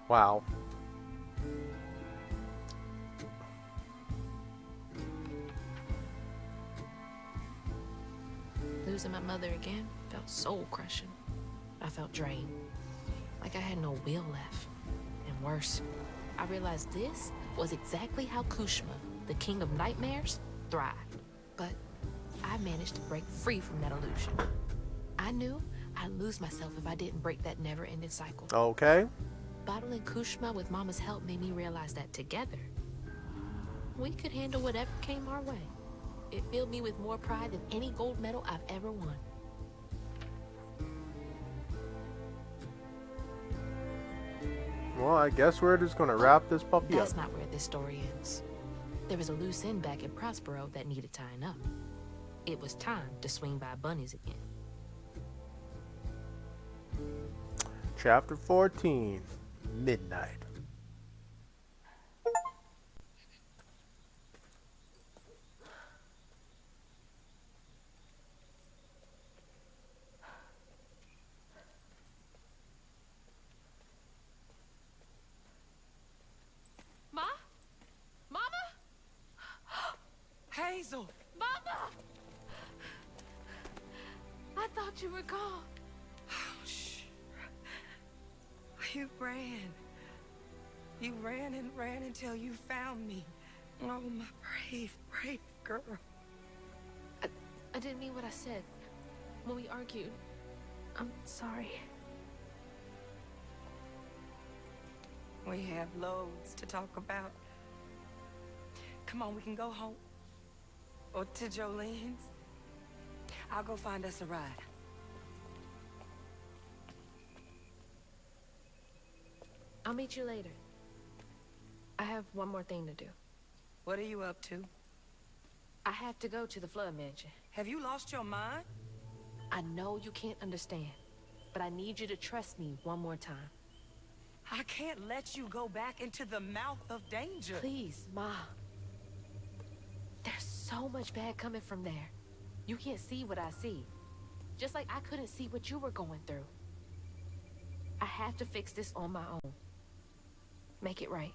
Wow. Losing my mother again felt soul crushing. I felt drained, like I had no will left. And worse, I realized this was exactly how Kushma, the king of nightmares, thrived. But I managed to break free from that illusion. I knew I'd lose myself if I didn't break that never-ending cycle. Okay. Bottling Kushma with Mama's help made me realize that together, we could handle whatever came our way. It filled me with more pride than any gold medal I've ever won. Well, I guess we're just gonna wrap this puppy up. That's not where this story ends. There was a loose end back in Prospero that needed tying up. It was time to swing by Bunny's again. Chapter 14. Midnight. Ma? Mama? Hazel! Mama! I thought you were gone. Oh, shh. You ran. You ran and ran until you found me. Oh, my brave, brave girl. I didn't mean what I said when we argued. I'm sorry. We have loads to talk about. Come on, we can go home. Or to Jolene's. I'll go find us a ride. I'll meet you later. I have one more thing to do. What are you up to? I have to go to the Flood Mansion. Have you lost your mind? I know you can't understand, but I need you to trust me one more time. I can't let you go back into the mouth of danger. Please, Ma. There's so much bad coming from there. You can't see what I see. Just like I couldn't see what you were going through. I have to fix this on my own. Make it right.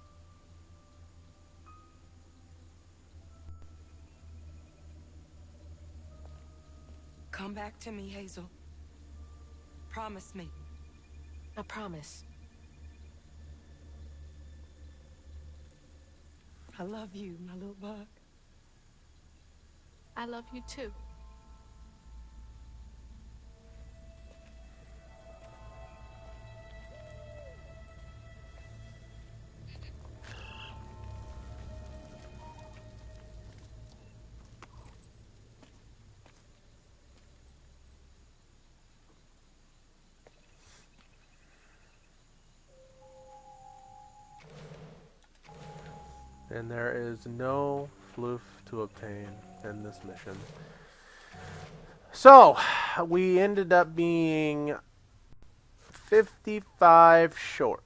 Come back to me, Hazel. Promise me. I promise. I love you, my little bug. I love you too. And there is no floof to obtain in this mission. So, we ended up being 55 short.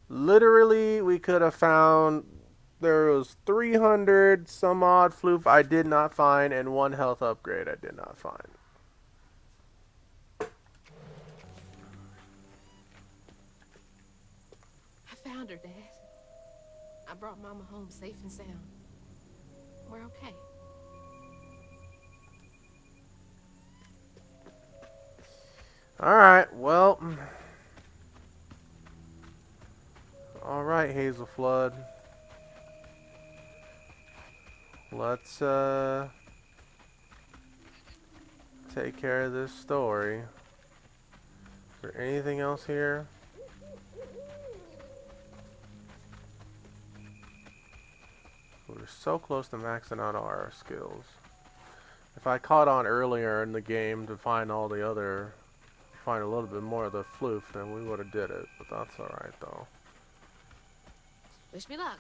Literally, we could have found, there was 300 some odd floof I did not find, and one health upgrade I did not find. I found her, Dad. I brought Mama home safe and sound. We're okay. Alright, well. Alright, Hazel Flood. Let's take care of this story. Is there anything else here? We're so close to maxing out our skills. If I caught on earlier in the game to find all the other, find a little bit more of the floof, then we would have did it. But that's alright though. Wish me luck.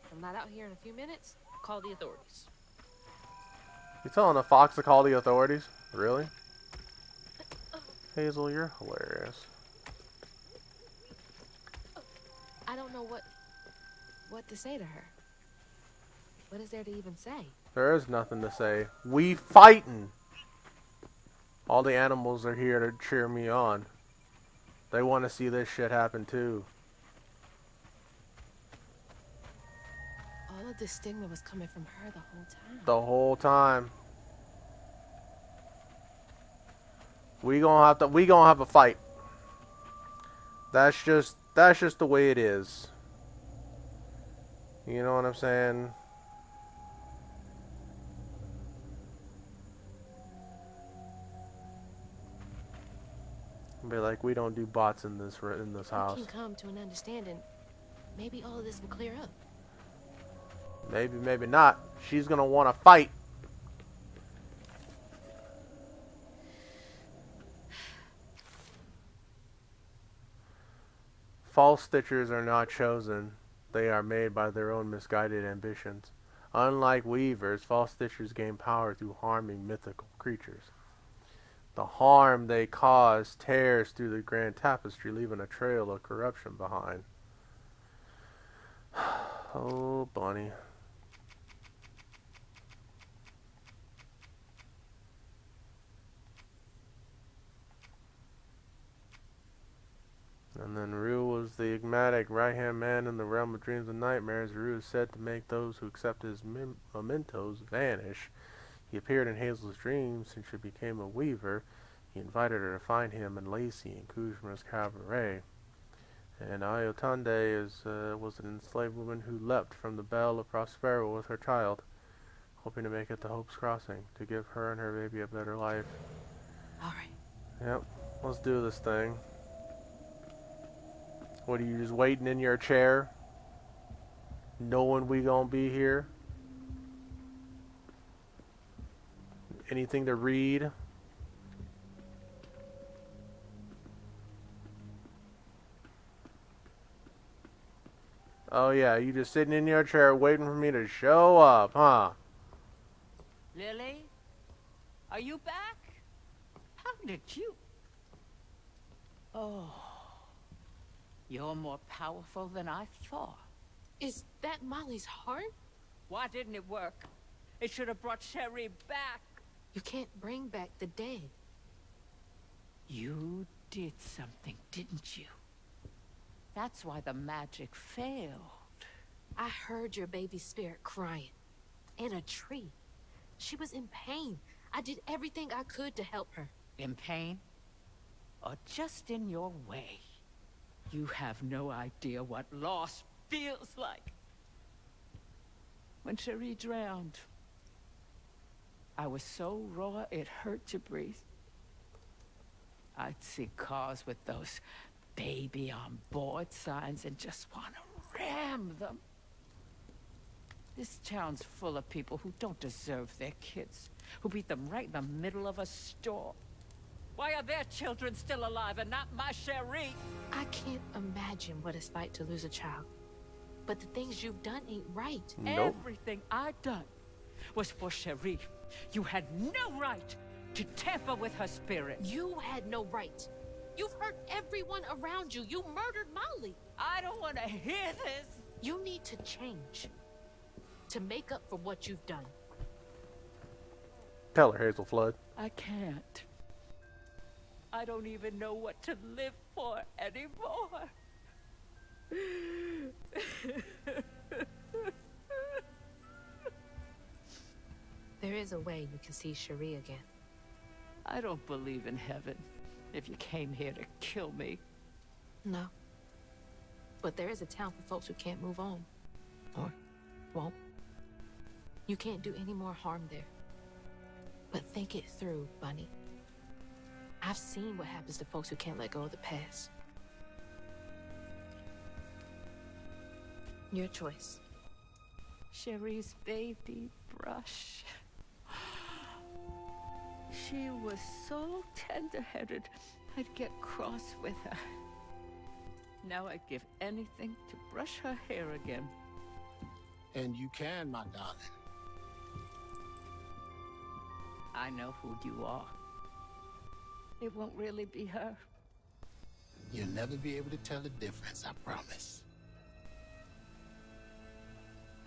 If I'm not out here in a few minutes, call the authorities. You telling a fox to call the authorities? Really? Hazel, you're hilarious. I don't know what to say to her. What is there to even say? There is nothing to say. We fightin'. All the animals are here to cheer me on. They want to see this shit happen too. All of this stigma was coming from her the whole time. The whole time. We gonna have a fight. That's just the way it is. You know what I'm saying? Be like, we don't do bots in this house. We can come to an understanding. Maybe all of this will clear up. Maybe, maybe not. She's gonna want to fight. False stitchers are not chosen. They are made by their own misguided ambitions. Unlike weavers, false stitchers gain power through harming mythical creatures. The harm they cause tears through the grand tapestry, leaving a trail of corruption behind. Oh, Bunny. And then Rue was the enigmatic right-hand man in the realm of dreams and nightmares. Rue is said to make those who accept his mementos vanish. He appeared in Hazel's dreams since she became a weaver. He invited her to find him and Lacey in Kuzma's cabaret. And Ayotande was an enslaved woman who leapt from the bell of Prospero with her child, hoping to make it to Hope's Crossing, to give her and her baby a better life. Alright. Yep, let's do this thing. What, are you just waiting in your chair, knowing we gonna be here? Anything to read? Oh yeah, you just sitting in your chair waiting for me to show up, huh? Lily? Are you back? How did you? Oh. You're more powerful than I thought. Is that Molly's heart? Why didn't it work? It should have brought Sherry back. You can't bring back the dead. You did something, didn't you? That's why the magic failed. I heard your baby's spirit crying. In a tree. She was in pain. I did everything I could to help her. In pain? Or just in your way? You have no idea what loss feels like. When Cherie drowned, I was so raw it hurt to breathe. I'd see cars with those baby on board signs and just want to ram them. This town's full of people who don't deserve their kids, who beat them right in the middle of a store. Why are their children still alive and not my Cherie? I can't imagine what it's like to lose a child. But the things you've done ain't right. Nope. Everything I've done was for Cherie. You had no right to tamper with her spirit. You had no right. You've hurt everyone around you. You murdered Molly. I don't want to hear this. You need to change. To make up for what you've done. Tell her, Hazel Flood. I can't. I don't even know what to live for anymore. There is a way you can see Cherie again. I don't believe in heaven if you came here to kill me. No. But there is a town for folks who can't move on. Or won't. You can't do any more harm there. But think it through, Bunny. I've seen what happens to folks who can't let go of the past. Your choice. Cherie's baby brush. She was so tender-headed, I'd get cross with her. Now I'd give anything to brush her hair again. And you can, my darling. I know who you are. It won't really be her. You'll never be able to tell the difference, I promise.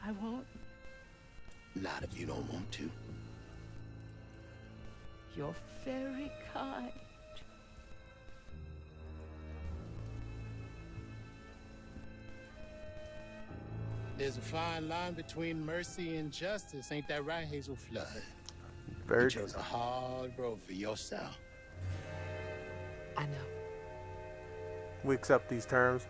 I won't. Not if you don't want to. You're very kind. There's a fine line between mercy and justice. Ain't that right, Hazel Flood? Very You chose a hard road for yourself. I know. We accept these terms.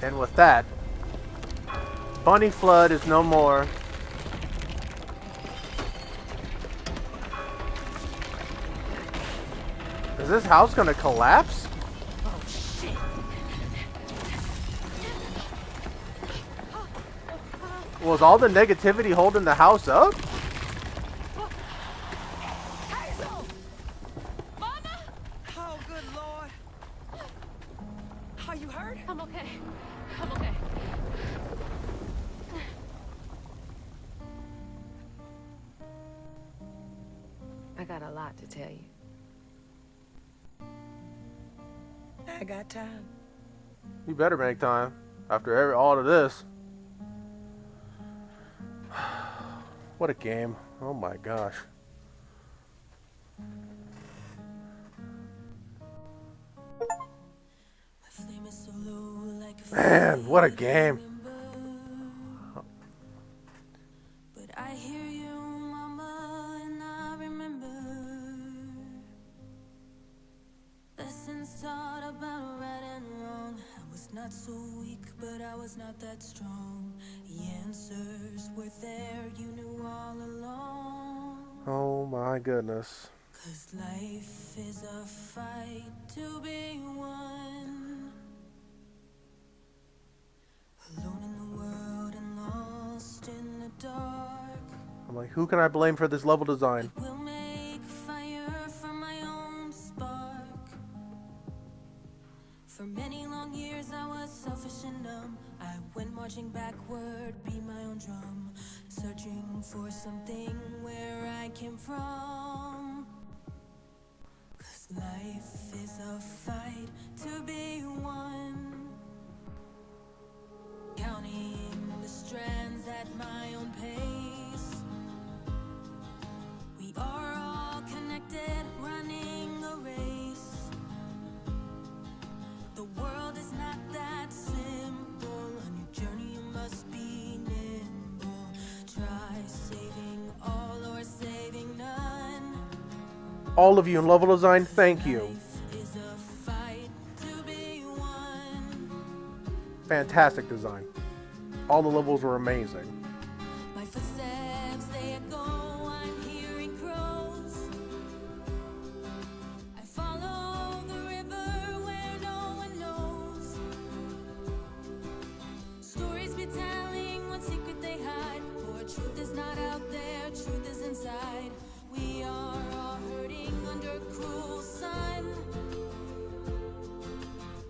And with that, Bunny Flood is no more. Is this house gonna collapse? Oh, shit. Was all the negativity holding the house up? Hazel! Mama! Oh, good Lord. Are you hurt? I'm okay. I'm okay. I got a lot to tell you. I got time. You better make time after all of this. What a game. Oh my gosh. Man, what a game. But I hear you, mama, and I remember lessons taught about right and wrong. I was not so weak, but I was not that strong. The answers were there, you knew all along. Oh my goodness. 'Cause life is a fight to be won. Alone in the world and lost in the dark. I'm like, who can I blame for this level design? We'll make fire from my own spark. For many long years I was selfish and numb. I went marching backward, beat my own drum, searching for something where I came from. 'Cause life is a fight to be won. Counting the strands at my own pace. We are all connected, running a race. The world is not that simple. On your journey you must be nimble. Try saving all or saving none. All of you in level design, thank you. Life is a fight to be won. Fantastic design. All the levels were amazing. My footsteps, they echo, I'm hearing crows. I follow the river where no one knows. Stories be telling what secret they hide. For truth is not out there, truth is inside. We are all hurting under cruel sun.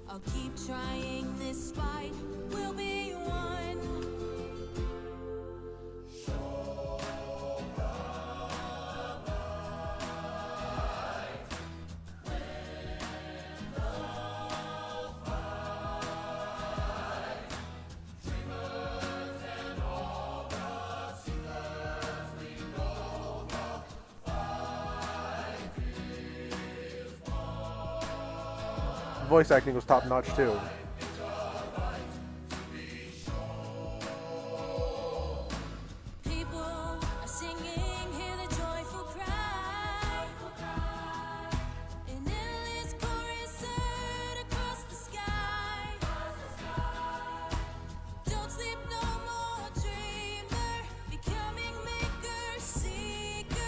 I'll keep trying this fight, we'll be one. Voice acting was top notch too. People are singing, hear the joyful cry. An endless chorus heard across the sky. Don't sleep no more, dreamer. Becoming maker, seeker.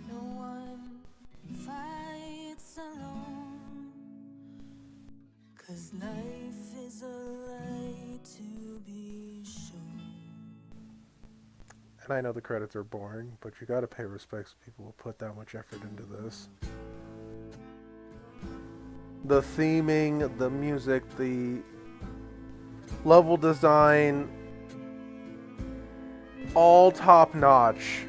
No one fights alone. 'Cause life is a light to be shown. And I know the credits are boring, but you gotta pay respects to people who put that much effort into this. The theming, the music, the level design, all top notch.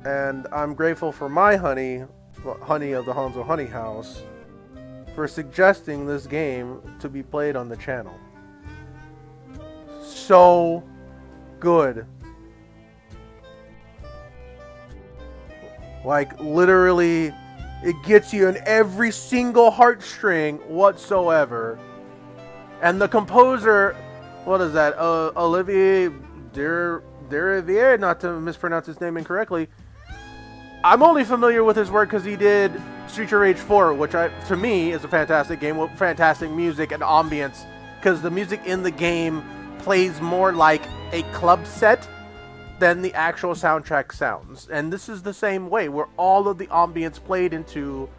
And I'm grateful for my honey of the Hanzo Honey House, for suggesting this game to be played on the channel. So good. Like, literally, it gets you in every single heartstring whatsoever. And the composer, what is that? Olivier Deriviere, not to mispronounce his name incorrectly. I'm only familiar with his work because he did Streets of Rage 4, which to me is a fantastic game with fantastic music and ambience. Because the music in the game plays more like a club set than the actual soundtrack sounds. And this is the same way, where all of the ambience played into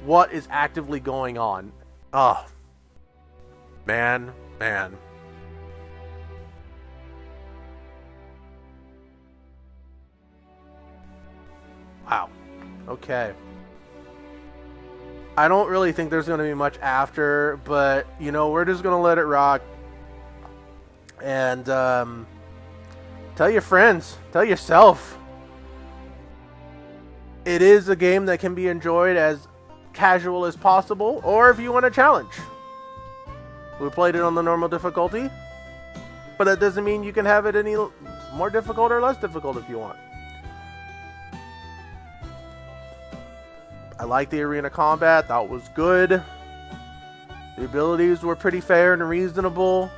what is actively going on. Oh. Man. Wow. Okay. I don't really think there's going to be much after, but, you know, we're just going to let it rock. And, tell your friends. Tell yourself. It is a game that can be enjoyed as casual as possible, or if you want a challenge. We played it on the normal difficulty, but that doesn't mean you can have it any more difficult or less difficult if you want. I like the arena combat. That was good. The abilities were pretty fair and reasonable.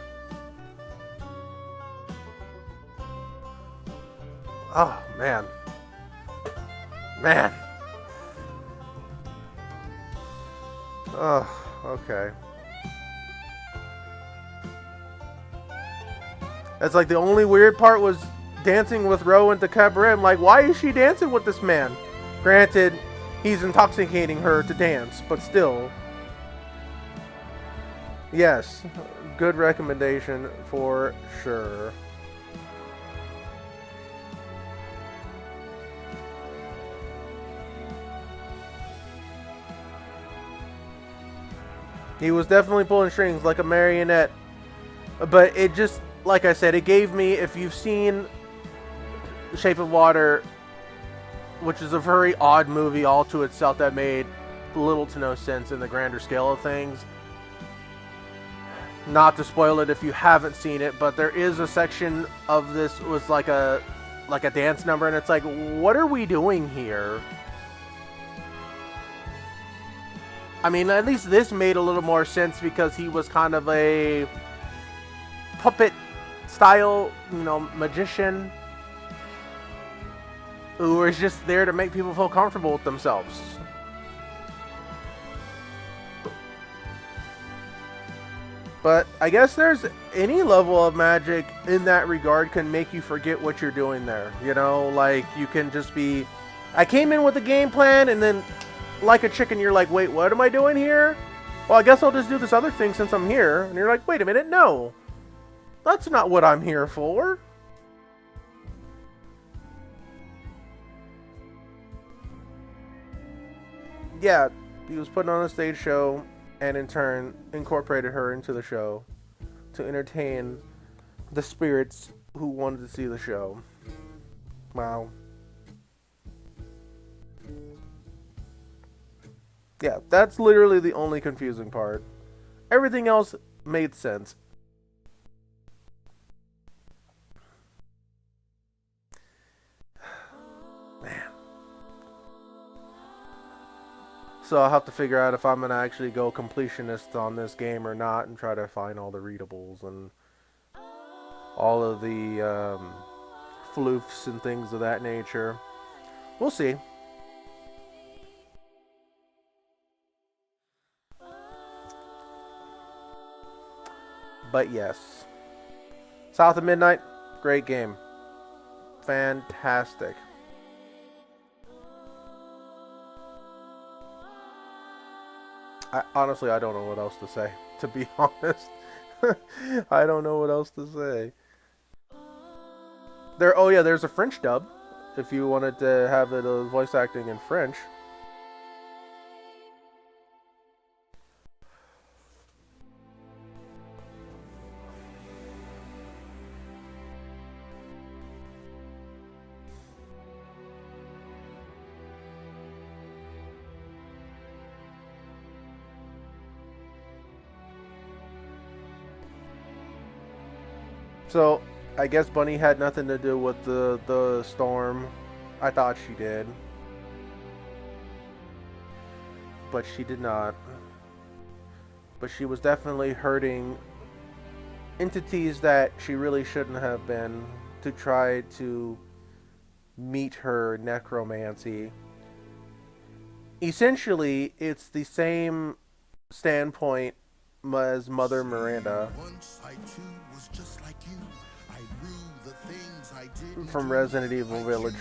Oh, man. Oh, okay. That's like the only weird part was dancing with Rowan to Cabaret. I'm like, why is she dancing with this man? Granted, he's intoxicating her to dance, but still. Yes, good recommendation for sure. He was definitely pulling strings like a marionette. But it just, like I said, it gave me, if you've seen Shape of Water, which is a very odd movie all to itself that made little to no sense in the grander scale of things. Not to spoil it if you haven't seen it, but there is a section of this was like a dance number, and it's like, what are we doing here? I mean, at least this made a little more sense because he was kind of a puppet style, magician who was just there to make people feel comfortable with themselves. But I guess there's any level of magic in that regard can make you forget what you're doing there. Like you can just be, I came in with a game plan and then like a chicken, you're like, wait, what am I doing here? Well, I guess I'll just do this other thing since I'm here. And you're like, wait a minute, no. That's not what I'm here for. Yeah, he was putting on a stage show and in turn incorporated her into the show to entertain the spirits who wanted to see the show. Wow. Yeah, that's literally the only confusing part. Everything else made sense. Man. So I'll have to figure out if I'm going to actually go completionist on this game or not and try to find all the readables and all of the floofs and things of that nature. We'll see. But yes, South of Midnight, great game. Fantastic. Honestly, I don't know what else to say, to be honest. I don't know what else to say. There. Oh yeah, there's a French dub. If you wanted to have it voice acting in French. So, I guess Bunny had nothing to do with the storm. I thought she did. But she did not. But she was definitely hurting entities that she really shouldn't have been to try to meet her necromancy. Essentially, it's the same standpoint as Mother Miranda from Resident Evil Village.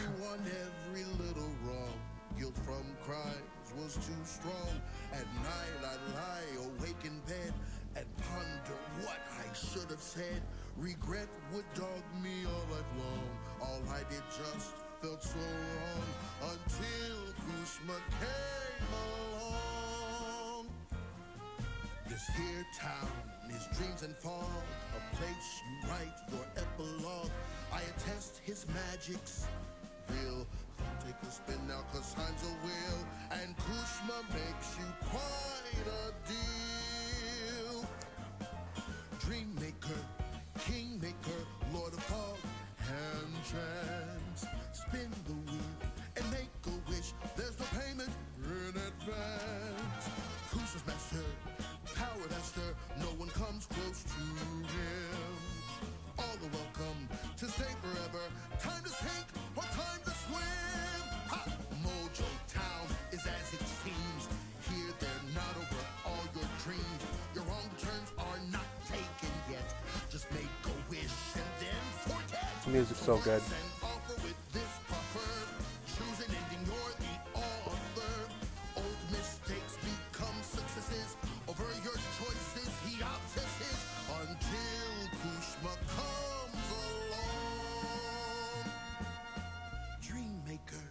At night I lie awake in bed and ponder what I should have said. Regret would dog me all life long. All I did just felt so wrong until Kuzma came along. This here town is dreams and fog, a place you write your epilogue. I attest his magic's real. Take a spin now, cause time's a wheel, and Kuzma makes you quite a deal. Dreammaker, kingmaker, lord of fog and chance. Spin the wheel and make a wish. There's no payment in advance. Kuzma's master, power master. No one comes close to him. All are welcome to stay forever. Time to sink or time to swim. Ha! Mojo Town is as it seems. Here they're not over all your dreams. Your wrong turns are not taken yet. Just make a wish and then forget. The music's so good. Choose an ending, you're the author. Old mistakes become successes. Over your choices he obsesses until Kuzma comes along. Dreammaker,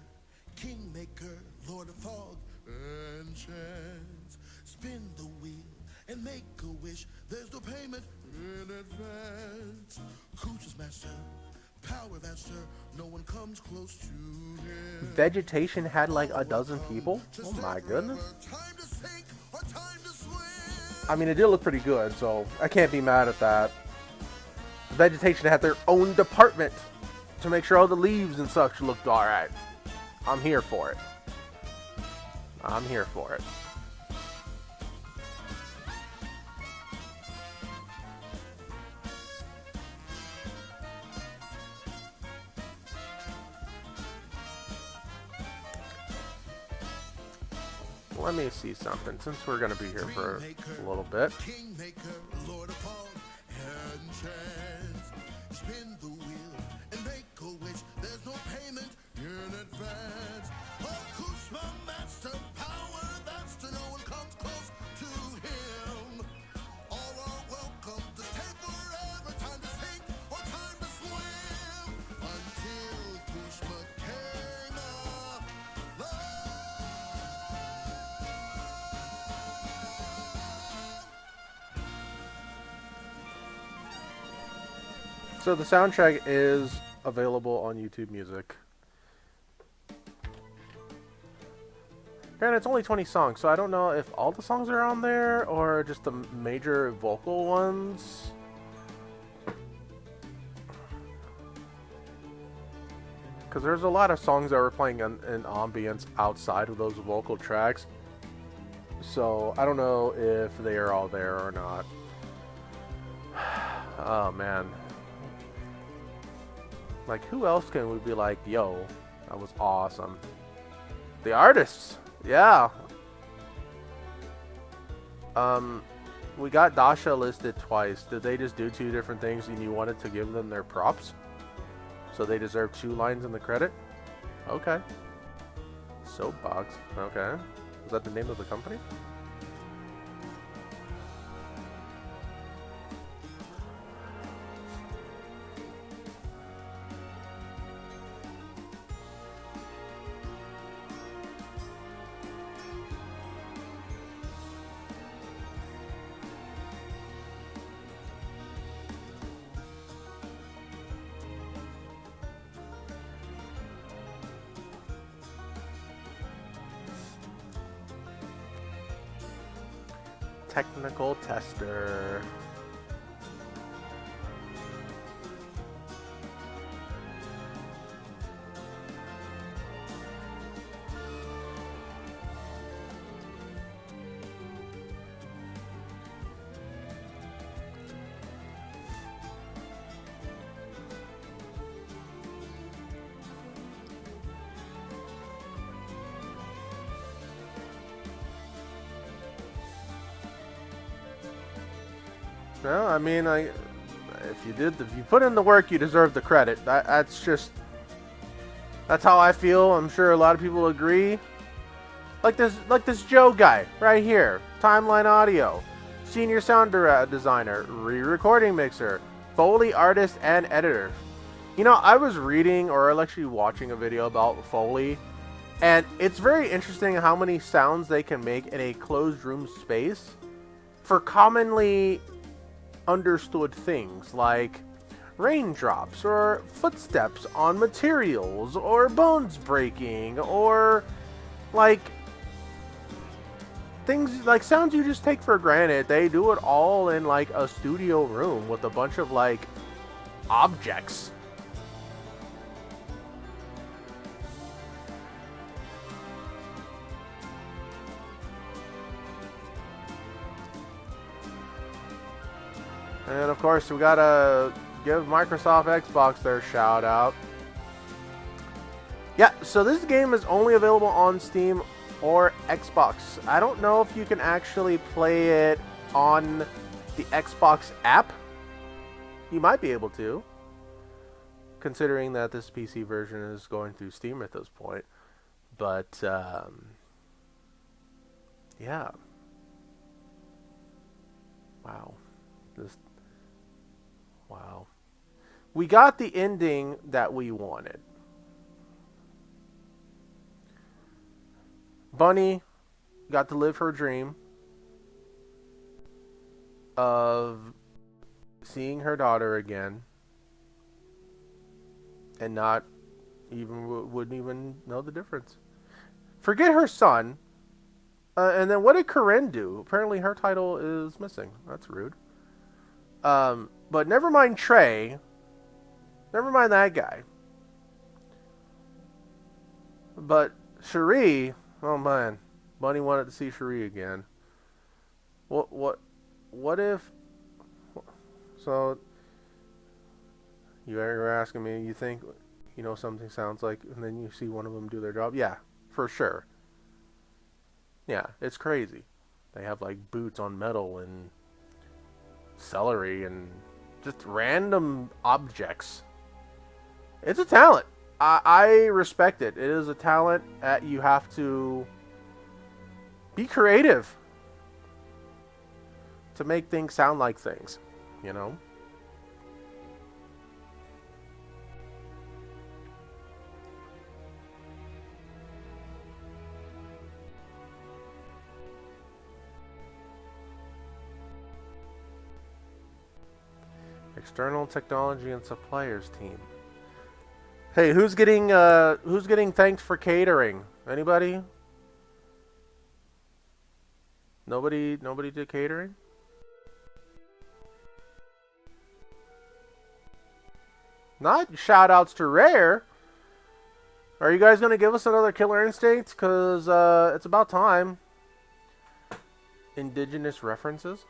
kingmaker, lord of fog and chance. Spin the wheel and make a wish. There's no payment in advance. Kuzma's master, power master. No one comes close to him. Vegetation had like a dozen people? Oh my goodness. Time to sink or time to swim. I mean, it did look pretty good, so I can't be mad at that. Vegetation had their own department to make sure all the leaves and such looked alright. I'm here for it. I'm here for it. Let me see something, since we're going to be here for a little bit. Kingmaker, lord of fog and chance. Spin the wheel and make a wish. There's no payment in advance. Oh, Kuzma, master power, that's to no one comes close to him. All are welcome to stay forever. Time to sink or time to swim. Until Kuzma came along. So the soundtrack is available on YouTube Music. And it's only 20 songs, so I don't know if all the songs are on there or just the major vocal ones. Because there's a lot of songs that were playing in ambience outside of those vocal tracks. So I don't know if they are all there or not. Oh man. Like, who else can we be like, yo, that was awesome? The artists, yeah. We got Dasha listed twice. Did they just do two different things and you wanted to give them their props? So they deserve 2 lines in the credit? Okay. Soapbox, okay. Is that the name of the company? technical tester. No, I mean, if you put in the work, you deserve the credit. That's how I feel. I'm sure a lot of people agree. Like this Joe guy right here, Timeline Audio, senior sound designer, re-recording mixer, Foley artist and editor. You know, I was reading or actually watching a video about Foley, and it's very interesting how many sounds they can make in a closed room space for commonly understood things like raindrops or footsteps on materials or bones breaking or like things like sounds you just take for granted. They do it all in like a studio room with a bunch of like objects. And of course, we gotta give Microsoft Xbox their shout out. Yeah, so this game is only available on Steam or Xbox. I don't know if you can actually play it on the Xbox app. You might be able to, considering that this PC version is going through Steam at this point. But, yeah. Wow. Wow. We got the ending that we wanted. Bunny got to live her dream of seeing her daughter again and not even wouldn't even know the difference. Forget her son. And then what did Corinne do? Apparently her title is missing. That's rude. But never mind Trey. Never mind that guy. But Cherie, oh man, Bunny wanted to see Cherie again. What if? So you're asking me? You think you know something sounds like, and then you see one of them do their job? Yeah, for sure. Yeah, it's crazy. They have like boots on metal and celery and just random objects. It's a talent. I respect it. It is a talent that you have to be creative to make things sound like things, you know? External technology and suppliers team. Hey, who's getting thanked for catering? Anybody? Nobody did catering? Not shout outs to Rare. Are you guys gonna give us another Killer Instinct? Cause it's about time. Indigenous references.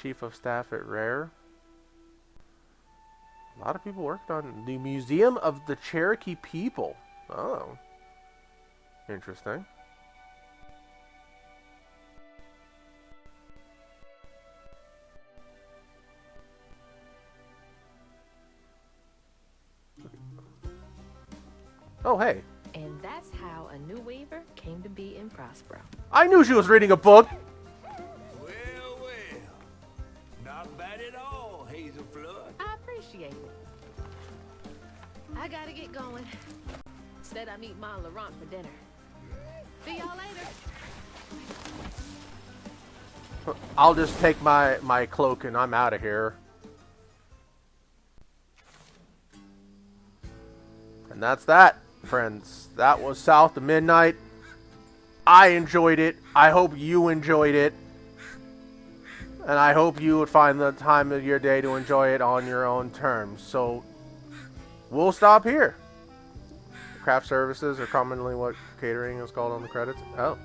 Chief of Staff at Rare. A lot of people worked on the Museum of the Cherokee People. Oh. Interesting. Oh, hey. And that's how a new weaver came to be in Prospero. I knew she was reading a book. Not bad at all, Hazel Flood. I appreciate it. I gotta get going. Instead, I meet Ma and Laurent for dinner. See y'all later. I'll just take my cloak and I'm out of here. And that's that. friends, that was South of Midnight. I enjoyed it. I hope you enjoyed it. And I hope you would find the time of your day to enjoy it on your own terms. So, we'll stop here. Craft services are commonly what catering is called on the credits. Oh.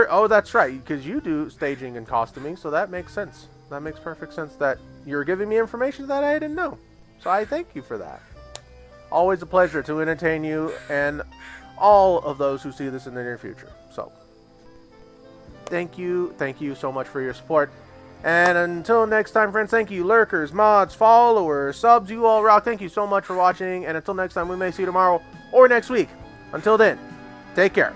Oh, that's right, because you do staging and costuming, so that makes sense. That makes perfect sense that you're giving me information that I didn't know. So I thank you for that. Always a pleasure to entertain you and all of those who see this in the near future. So, thank you so much for your support. And until next time, friends, thank you, lurkers, mods, followers, subs, you all rock. Thank you so much for watching, and until next time, we may see you tomorrow or next week. Until then, take care.